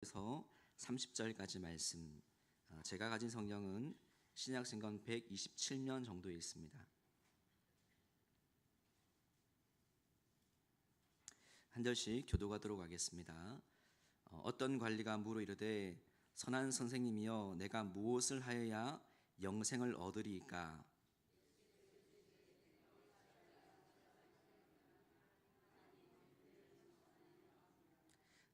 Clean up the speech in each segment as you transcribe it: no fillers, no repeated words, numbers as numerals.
에서 30절까지 말씀. 제가 가진 성경은 신약성경 127면 정도에 있습니다. 한 절씩 교도하도록 하겠습니다. 어떤 관리가 물어 이르되 선한 선생님이여 내가 무엇을 하여야 영생을 얻으리이까?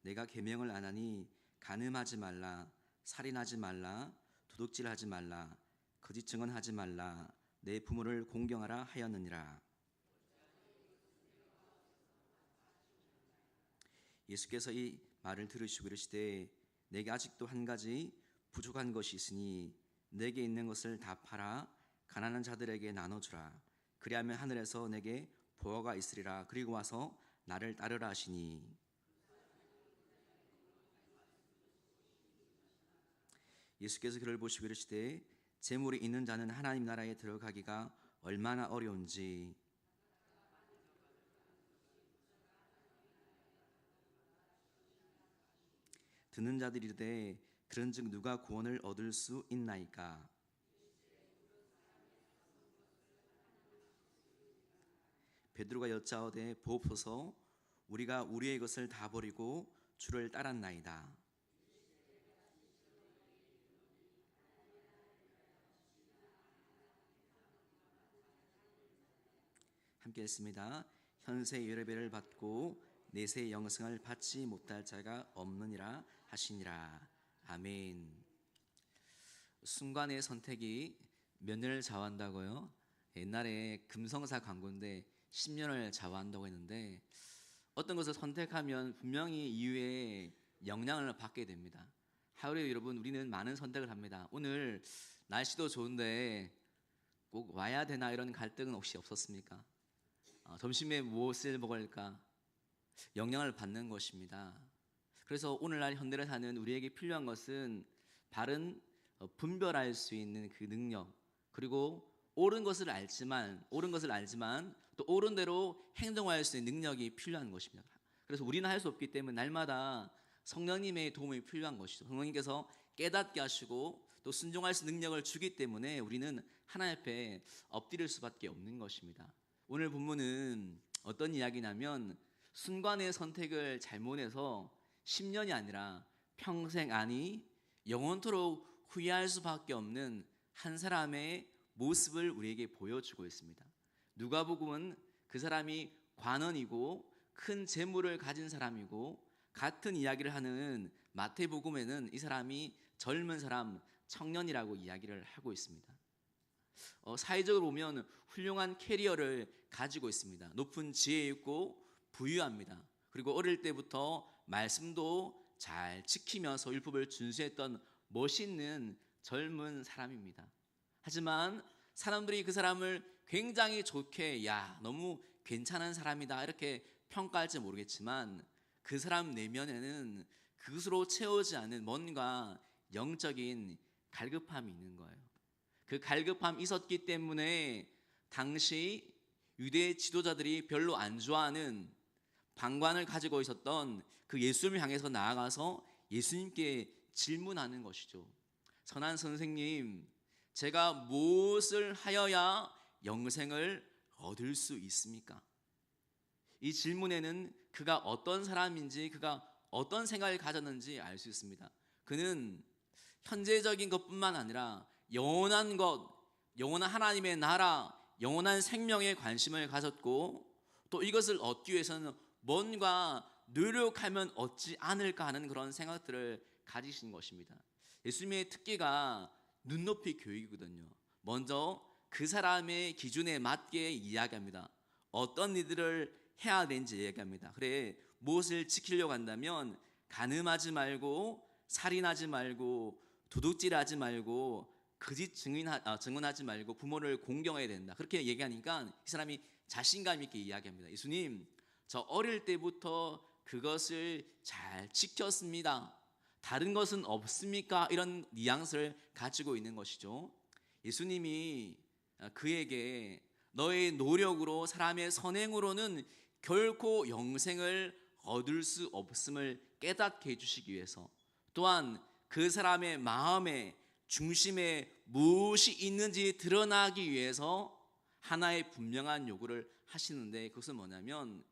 내가 계명을 안 하니 간음하지 말라, 살인하지 말라, 도둑질하지 말라, 거짓 증언하지 말라, 내 부모를 공경하라 하였느니라. 예수께서 이 말을 들으시고 이르시되 내게 아직도 한 가지 부족한 것이 있으니 내게 있는 것을 다 팔아 가난한 자들에게 나눠주라. 그리하면 하늘에서 내게 보화가 있으리라. 그리고 와서 나를 따르라 하시니, 예수께서 그를 보시고 이르시되 재물이 있는 자는 하나님 나라에 들어가기가 얼마나 어려운지. 듣는 자들이 이르되 그런즉 누가 구원을 얻을 수 있나이까? 베드로가 여짜오되 보옵소서, 우리가 우리의 것을 다 버리고 주를 따랐나이다. 함께 했습니다. 현세 예배를 받고 내세 영생을 받지 못할 자가 없느니라 하시니라. 아멘. 순간의 선택이 몇 년을 좌우한다고요? 옛날에 금성사 광고인데 10년을 좌우한다고 했는데, 어떤 것을 선택하면 분명히 이후에 영향을 받게 됩니다. 하루에 여러분, 우리는 많은 선택을 합니다. 오늘 날씨도 좋은데 꼭 와야 되나 이런 갈등은 혹시 없었습니까? 점심에 무엇을 먹을까? 영향을 받는 것입니다. 그래서 오늘날 현대를 사는 우리에게 필요한 것은 바른 분별할 수 있는 그 능력, 그리고 옳은 것을 알지만 또 옳은 대로 행동할 수 있는 능력이 필요한 것입니다. 그래서 우리는 할 수 없기 때문에 날마다 성령님의 도움이 필요한 것이죠. 성령님께서 깨닫게 하시고 또 순종할 수 있는 능력을 주기 때문에 우리는 하나님 앞에 엎드릴 수밖에 없는 것입니다. 오늘 본문은 어떤 이야기냐면, 순간의 선택을 잘못해서 10년이 아니라 평생, 아니 영원토록 후회할 수밖에 없는 한 사람의 모습을 우리에게 보여주고 있습니다. 누가복음은 그 사람이 관원이고 큰 재물을 가진 사람이고, 같은 이야기를 하는 마태복음에는 이 사람이 젊은 사람, 청년이라고 이야기를 하고 있습니다. 사회적으로 보면 훌륭한 캐리어를 가지고 있습니다. 높은 지혜 있고 부유합니다. 그리고 어릴 때부터 말씀도 잘 지키면서 율법을 준수했던 멋있는 젊은 사람입니다. 하지만 사람들이 그 사람을 굉장히 좋게, 야, 너무 괜찮은 사람이다 이렇게 평가할지 모르겠지만, 그 사람 내면에는 그것으로 채우지 않은 뭔가 영적인 갈급함이 있는 거예요. 그 갈급함이 있었기 때문에 당시 유대 지도자들이 별로 안 좋아하는 방관을 가지고 있었던 그 예수님을 향해서 나아가서 예수님께 질문하는 것이죠. 선한 선생님, 제가 무엇을 하여야 영생을 얻을 수 있습니까? 이 질문에는 그가 어떤 사람인지, 그가 어떤 생각을 가졌는지 알 수 있습니다. 그는 현재적인 것뿐만 아니라 영원한 것, 영원한 하나님의 나라, 영원한 생명에 관심을 가졌고, 또 이것을 얻기 위해서는 뭔가 노력하면 얻지 않을까 하는 그런 생각들을 가지신 것입니다. 예수님의 특기가 눈높이 교육이거든요. 먼저 그 사람의 기준에 맞게 이야기합니다. 어떤 일들을 해야 되는지 이야기합니다. 그래, 무엇을 지키려고 한다면 간음하지 말고, 살인하지 말고, 도둑질하지 말고, 거짓 증언하지 말고, 부모를 공경해야 된다. 그렇게 얘기하니까 이 사람이 자신감 있게 이야기합니다. 예수님, 저 어릴 때부터 그것을 잘 지켰습니다. 다른 것은 없습니까? 이런 뉘앙스를 가지고 있는 것이죠. 예수님이 그에게 너의 노력으로, 사람의 선행으로는 결코 영생을 얻을 수 없음을 깨닫게 해주시기 위해서, 또한 그 사람의 마음의 중심에 무엇이 있는지 드러나기 위해서 하나의 분명한 요구를 하시는데, 그것은 뭐냐면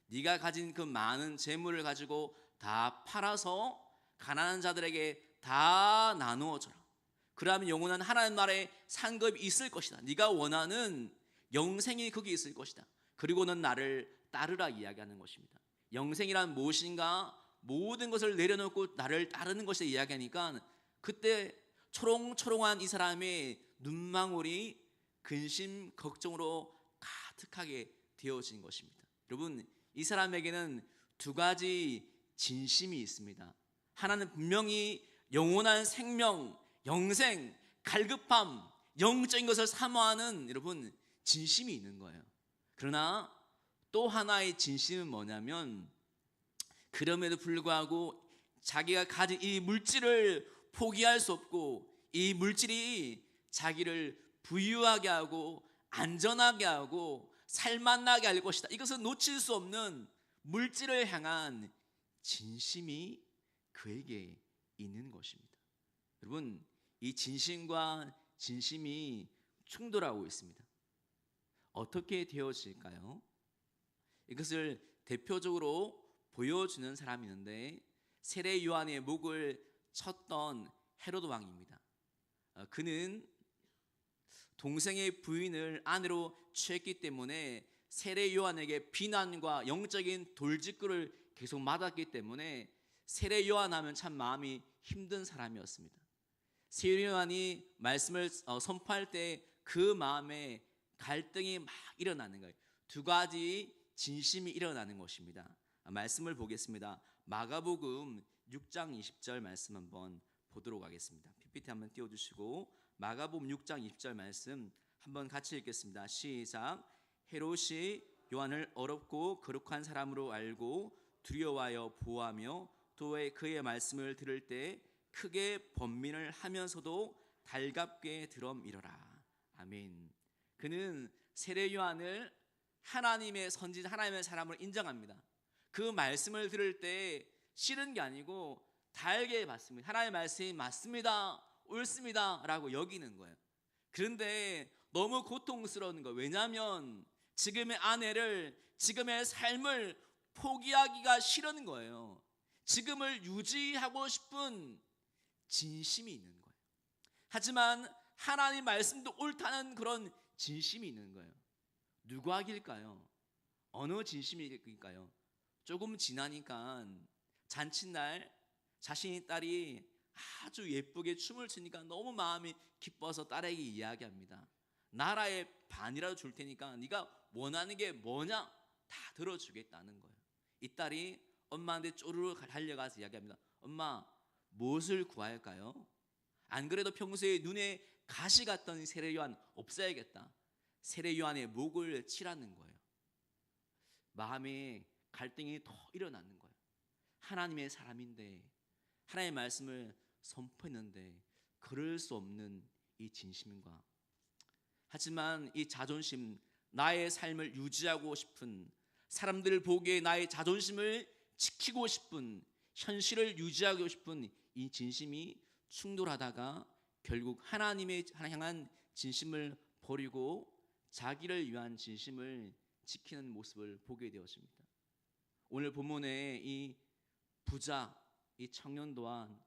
네가 가진 그 많은 재물을 가지고 다 팔아서 가난한 자들에게 다 나누어 줘라. 그러면 영원한 하나님 나라의 상급이 있을 것이다. 네가 원하는 영생이 거기 있을 것이다. 그리고는 나를 따르라 이야기하는 것입니다. 영생이란 무엇인가? 모든 것을 내려놓고 나를 따르는 것을 이야기하니까 그때 초롱초롱한 이 사람의 눈망울이 근심 걱정으로 가득하게 되어진 것입니다. 여러분, 이 사람에게는 두 가지 진심이 있습니다. 하나는 분명히 영원한 생명, 영생, 갈급함, 영적인 것을 사모하는 여러분 진심이 있는 거예요. 그러나 또 하나의 진심은 뭐냐면, 그럼에도 불구하고 자기가 가진 이 물질을 포기할 수 없고, 이 물질이 자기를 부유하게 하고 안전하게 하고 살만나게 할 것이다, 이것은 놓칠 수 없는 물질을 향한 진심이 그에게 있는 것입니다. 여러분, 이 진심과 진심이 충돌하고 있습니다. 어떻게 되어질까요? 이것을 대표적으로 보여주는 사람이 있는데, 세례 요한의 목을 쳤던 헤로드 왕입니다. 그는 동생의 부인을 아내로 취했기 때문에 세례 요한에게 비난과 영적인 돌직구를 계속 맞았기 때문에 세례 요한 하면 참 마음이 힘든 사람이었습니다. 세례 요한이 말씀을 선포할 때 그 마음에 갈등이 막 일어나는 거예요. 두 가지 진심이 일어나는 것입니다. 말씀을 보겠습니다. 마가복음 6장 20절 말씀 한번 보도록 하겠습니다. PPT 한번 띄워주시고 마가복음 6장 20절 말씀 한번 같이 읽겠습니다. 시작. 헤롯이 요한을 어렵고 거룩한 사람으로 알고 두려워하여 보호하며 또 그의 말씀을 들을 때 크게 번민을 하면서도 달갑게 들어밀어라. 아멘. 그는 세례 요한을 하나님의 선지자, 하나님의 사람으로 인정합니다. 그 말씀을 들을 때 싫은 게 아니고 달게 받습니다. 하나님의 말씀이 맞습니다, 옳습니다 라고 여기는 거예요. 그런데 너무 고통스러운 거예요. 왜냐하면 지금의 아내를, 지금의 삶을 포기하기가 싫은 거예요. 지금을 유지하고 싶은 진심이 있는 거예요. 하지만 하나님 말씀도 옳다는 그런 진심이 있는 거예요. 누구에게일까요? 어느 진심일까요? 조금 지나니까 잔칫날 자신의 딸이 아주 예쁘게 춤을 추니까 너무 마음이 기뻐서 딸에게 이야기합니다. 나라의 반이라도 줄 테니까 네가 원하는 게 뭐냐 다 들어주겠다는 거예요. 이 딸이 엄마한테 쪼르르 달려가서 이야기합니다. 엄마, 무엇을 구할까요? 안 그래도 평소에 눈에 가시 같던 세례 요한 없애야겠다. 세례 요한의 목을 치라는 거예요. 마음에 갈등이 더 일어나는 거예요. 하나님의 사람인데, 하나님의 말씀을 선포했는데 그럴 수 없는 이 진심과, 하지만 이 자존심, 나의 삶을 유지하고 싶은, 사람들 보기에 나의 자존심을 지키고 싶은, 현실을 유지하고 싶은 이 진심이 충돌하다가 결국 하나님의 향한 진심을 버리고 자기를 위한 진심을 지키는 모습을 보게 되었습니다. 오늘 본문에 이 부자, 이 청년 또한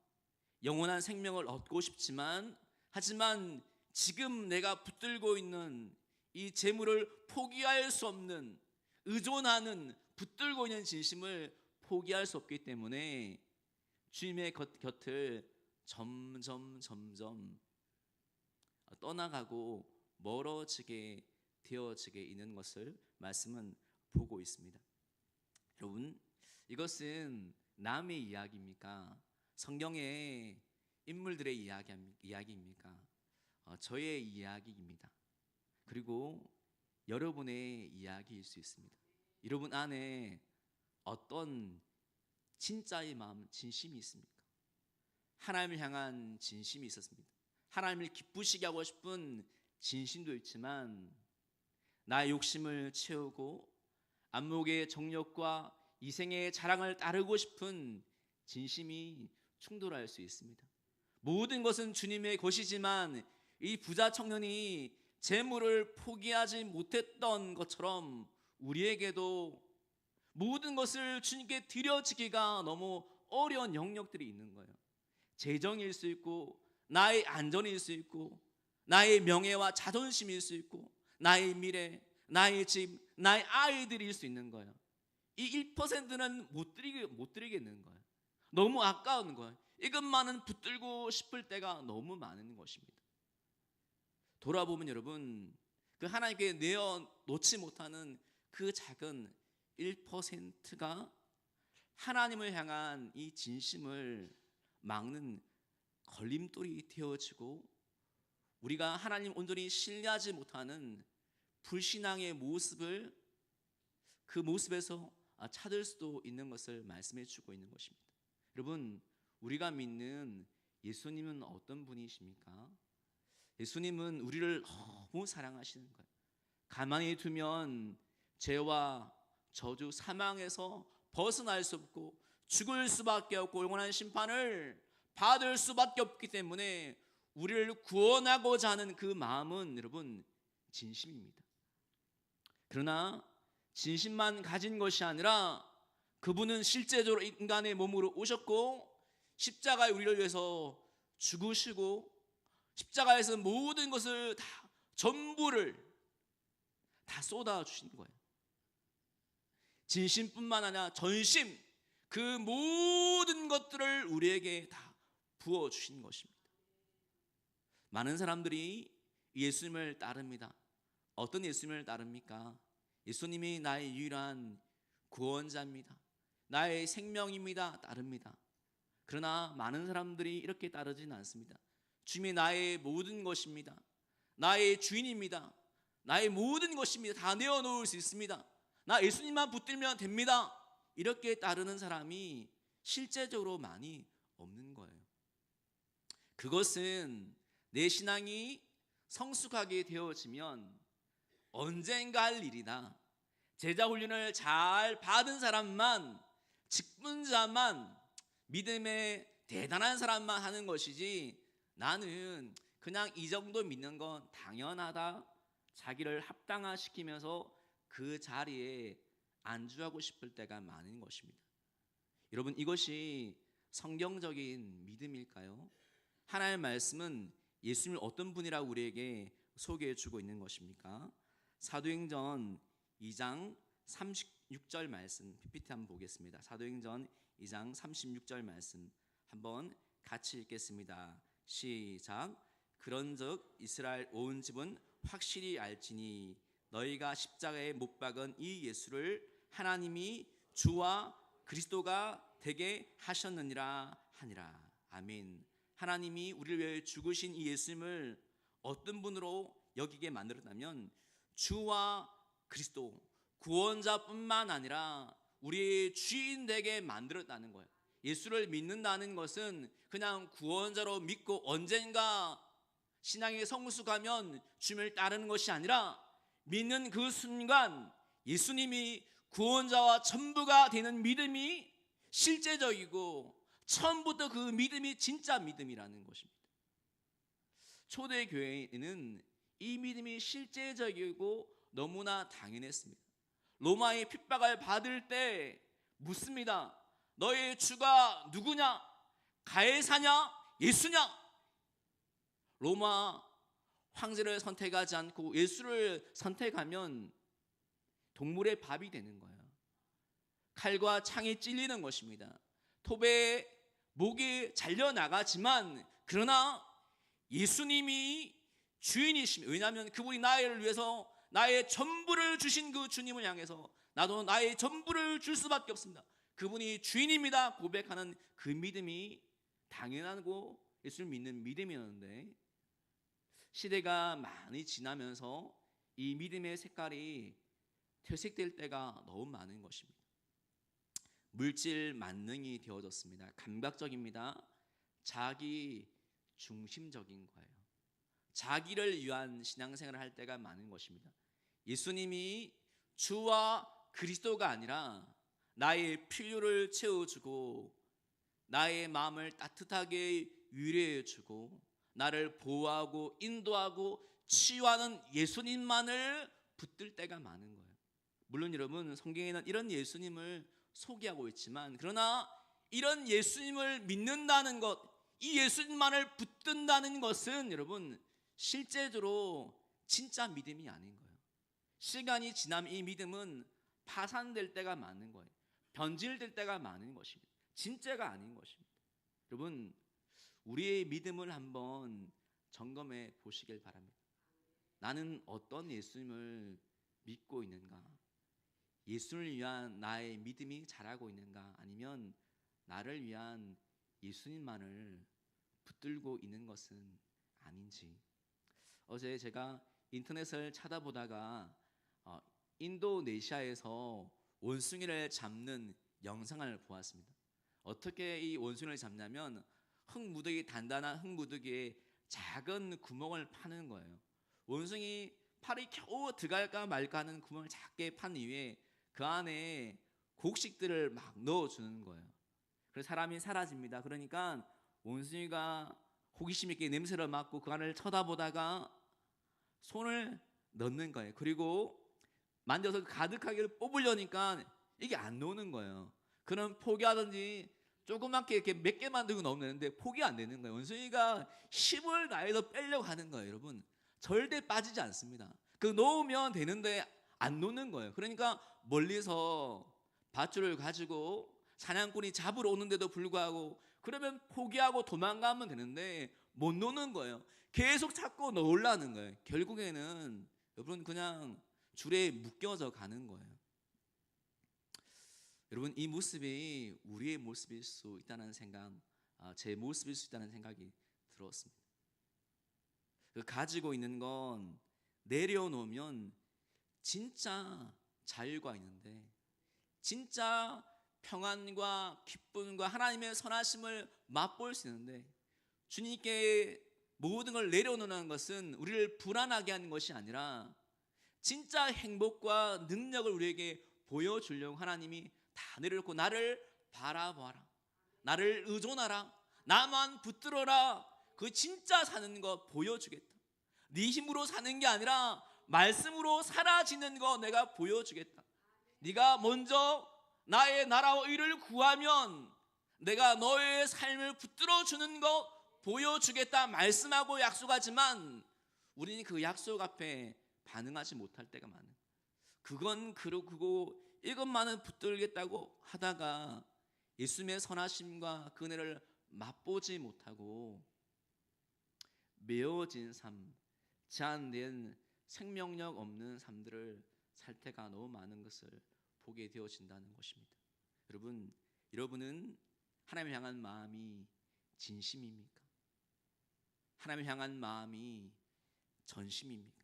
영원한 생명을 얻고 싶지만, 하지만 지금 내가 붙들고 있는 이 재물을 포기할 수 없는, 의존하는, 붙들고 있는 진심을 포기할 수 없기 때문에 주님의 곁을 점점 떠나가고 멀어지게 되어지게 있는 것을 말씀은 보고 있습니다. 여러분, 이것은 남의 이야기입니까? 성경의 인물들의 이야기입니까? 저의 이야기입니다. 그리고 여러분의 이야기일 수 있습니다. 여러분 안에 어떤 진짜의 마음, 진심이 있습니까? 하나님을 향한 진심이 있었습니다. 하나님을 기쁘시게 하고 싶은 진심도 있지만, 나의 욕심을 채우고 안목의 정욕과 이생의 자랑을 따르고 싶은 진심이 충돌할 수 있습니다. 모든 것은 주님의 것이지만 이 부자 청년이 재물을 포기하지 못했던 것처럼 우리에게도 모든 것을 주님께 드려지기가 너무 어려운 영역들이 있는 거예요. 재정일 수 있고, 나의 안전일 수 있고, 나의 명예와 자존심일 수 있고, 나의 미래, 나의 집, 나의 아이들일 수 있는 거예요. 이 1%는 못 드리겠는 거예요. 너무 아까운 거예요. 이것만은 붙들고 싶을 때가 너무 많은 것입니다. 돌아보면 여러분, 그 하나님께 내어놓지 못하는 그 작은 1%가 하나님을 향한 이 진심을 막는 걸림돌이 되어지고, 우리가 하나님 온전히 신뢰하지 못하는 불신앙의 모습을 그 모습에서 찾을 수도 있는 것을 말씀해 주고 있는 것입니다. 여러분, 우리가 믿는 예수님은 어떤 분이십니까? 예수님은 우리를 너무 사랑하시는 거예요. 가만히 두면 죄와 저주, 사망에서 벗어날 수 없고 죽을 수밖에 없고 영원한 심판을 받을 수밖에 없기 때문에 우리를 구원하고자 하는 그 마음은 여러분 진심입니다. 그러나 진심만 가진 것이 아니라 그분은 실제적으로 인간의 몸으로 오셨고 십자가에 우리를 위해서 죽으시고 십자가에서 모든 것을 다 전부를 다 쏟아주신 거예요. 진심뿐만 아니라 전심, 그 모든 것들을 우리에게 다 부어주신 것입니다. 많은 사람들이 예수님을 따릅니다. 어떤 예수님을 따릅니까? 예수님이 나의 유일한 구원자입니다. 나의 생명입니다. 따릅니다. 그러나 많은 사람들이 이렇게 따르지는 않습니다. 주님이 나의 모든 것입니다. 나의 주인입니다. 나의 모든 것입니다. 다 내어놓을 수 있습니다. 나 예수님만 붙들면 됩니다. 이렇게 따르는 사람이 실제적으로 많이 없는 거예요. 그것은 내 신앙이 성숙하게 되어지면 언젠가 할 일이다. 제자 훈련을 잘 받은 사람만, 직분자만, 믿음에 대단한 사람만 하는 것이지, 나는 그냥 이 정도 믿는 건 당연하다, 자기를 합당화시키면서 그 자리에 안주하고 싶을 때가 많은 것입니다. 여러분, 이것이 성경적인 믿음일까요? 하나님의 말씀은 예수님을 어떤 분이라고 우리에게 소개해 주고 있는 것입니까? 사도행전 2장 36절 말씀, PPT 한번 보겠습니다. 사도행전 2장 36절 말씀 한번 같이 읽겠습니다. 시작. 그런즉 이스라엘 온 집은 확실히 알지니 너희가 십자가에 못 박은 이 예수를 하나님이 주와 그리스도가 되게 하셨느니라 하니라. 아멘. 하나님이 우리를 위해 죽으신 이 예수님을 어떤 분으로 여기게 만들었다면 주와 그리스도, 구원자뿐만 아니라 우리의 주인 되게 만들었다는 거예요. 예수를 믿는다는 것은 그냥 구원자로 믿고 언젠가 신앙에 성숙하면 주님을 따르는 것이 아니라 믿는 그 순간 예수님이 구원자와 전부가 되는 믿음이 실제적이고 처음부터 그 믿음이 진짜 믿음이라는 것입니다. 초대교회에는 이 믿음이 실제적이고 너무나 당연했습니다. 로마의 핍박을 받을 때 묻습니다. 너의 주가 누구냐? 가이사냐? 예수냐? 로마 황제를 선택하지 않고 예수를 선택하면 동물의 밥이 되는 거예요. 칼과 창이 찔리는 것입니다. 톱에 목이 잘려나가지만 그러나 예수님이 주인이십니다. 왜냐하면 그분이 나를 위해서 나의 전부를 주신 그 주님을 향해서 나도 나의 전부를 줄 수밖에 없습니다. 그분이 주인입니다 고백하는 그 믿음이 당연하고 예수를 믿는 믿음이었는데, 시대가 많이 지나면서 이 믿음의 색깔이 퇴색될 때가 너무 많은 것입니다. 물질 만능이 되어졌습니다. 감각적입니다. 자기 중심적인 거예요. 자기를 위한 신앙생활을 할 때가 많은 것입니다. 예수님이 주와 그리스도가 아니라 나의 필요를 채워주고 나의 마음을 따뜻하게 위로해 주고 나를 보호하고 인도하고 치유하는 예수님만을 붙들 때가 많은 거예요. 물론 여러분, 성경에는 이런 예수님을 소개하고 있지만, 그러나 이런 예수님을 믿는다는 것, 이 예수님만을 붙든다는 것은 여러분 실제로 진짜 믿음이 아닌 거예요. 시간이 지나면 이 믿음은 파산될 때가 많은 거예요. 변질될 때가 많은 것입니다. 진짜가 아닌 것입니다. 여러분, 우리의 믿음을 한번 점검해 보시길 바랍니다. 나는 어떤 예수님을 믿고 있는가? 예수를 위한 나의 믿음이 자라고 있는가? 아니면 나를 위한 예수님만을 붙들고 있는 것은 아닌지. 어제 제가 인터넷을 찾아보다가 인도네시아에서 원숭이를 잡는 영상을 보았습니다. 어떻게 이 원숭이를 잡냐면 흙무더기, 단단한 흙무더기에 작은 구멍을 파는 거예요. 원숭이 팔이 겨우 들어갈까 말까 하는 구멍을 작게 판 이후에 그 안에 곡식들을 막 넣어주는 거예요. 그래서 사람이 사라집니다. 그러니까 원숭이가 호기심 있게 냄새를 맡고 그 안을 쳐다보다가 손을 넣는 거예요. 그리고 만져서 가득하게 뽑으려니까 이게 안 나오는 거예요. 그럼 포기하든지 조그맣게 이렇게 몇 개만 들고 넣으면 되는데 포기 안 되는 거예요. 원숭이가 힘을 다해서 빼려고 하는 거예요. 여러분, 절대 빠지지 않습니다. 그 놓으면 되는데 안 놓는 거예요. 그러니까 멀리서 밧줄을 가지고 사냥꾼이 잡으러 오는데도 불구하고 그러면 포기하고 도망가면 되는데 못 놓는 거예요. 계속 찾고 넣으려는 거예요. 결국에는 여러분 그냥 줄에 묶여져 가는 거예요. 여러분, 이 모습이 우리의 모습일 수 있다는 생각, 제 모습일 수 있다는 생각이 들었습니다. 가지고 있는 건 내려놓으면 진짜 자유가 있는데, 진짜 평안과 기쁨과 하나님의 선하심을 맛볼 수 있는데, 주님께 모든 걸 내려놓는 것은 우리를 불안하게 하는 것이 아니라 진짜 행복과 능력을 우리에게 보여주려고 하나님이 다 내려놓고 나를 바라보아라, 나를 의존하라, 나만 붙들어라, 그 진짜 사는 거 보여주겠다. 네 힘으로 사는 게 아니라 말씀으로 사라지는 거 내가 보여주겠다. 네가 먼저 나의 나라와 의를 구하면 내가 너의 삶을 붙들어주는 거 보여주겠다 말씀하고 약속하지만 우리는 그 약속 앞에 반응하지 못할 때가 많아요. 그건 그러고 이것만은 붙들겠다고 하다가 예수님의 선하심과 그 은혜를 맛보지 못하고 메어진 삶, 제한된 생명력 없는 삶들을 살 때가 너무 많은 것을 보게 되어진다는 것입니다. 여러분은 하나님을 향한 마음이 진심입니까? 하나님을 향한 마음이 전심입니까?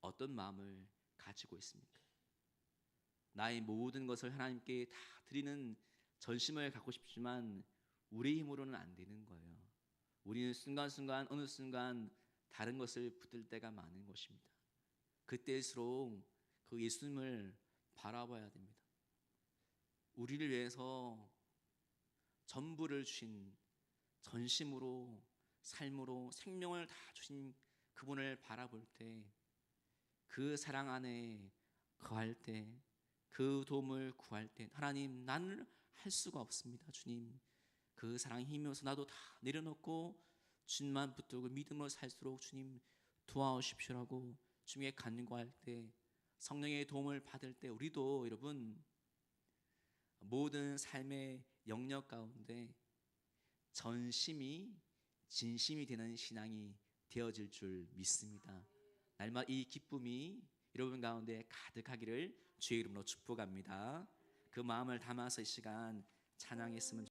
어떤 마음을 가지고 있습니까? 나의 모든 것을 하나님께 다 드리는 전심을 갖고 싶지만 우리 힘으로는 안 되는 거예요. 우리는 순간순간 어느 순간 다른 것을 붙들 때가 많은 것입니다. 그때일수록 그 예수님을 바라봐야 됩니다. 우리를 위해서 전부를 주신, 전심으로 삶으로 생명을 다 주신 그분을 바라볼 때, 그 사랑 안에 거할 때, 그 도움을 구할 때 하나님, 나는 할 수가 없습니다. 주님, 그 사랑 힘이어서 나도 다 내려놓고 주님만 붙들고 믿음으로 살수록 주님 도와주십시오라고 주님께 간구할 때, 성령의 도움을 받을 때 우리도 여러분 모든 삶의 영역 가운데 전심이 진심이 되는 신앙이 되어질 줄 믿습니다. 날마다 이 기쁨이 여러분 가운데 가득하기를 주의 이름으로 축복합니다. 그 마음을 담아서 이 시간 찬양했으면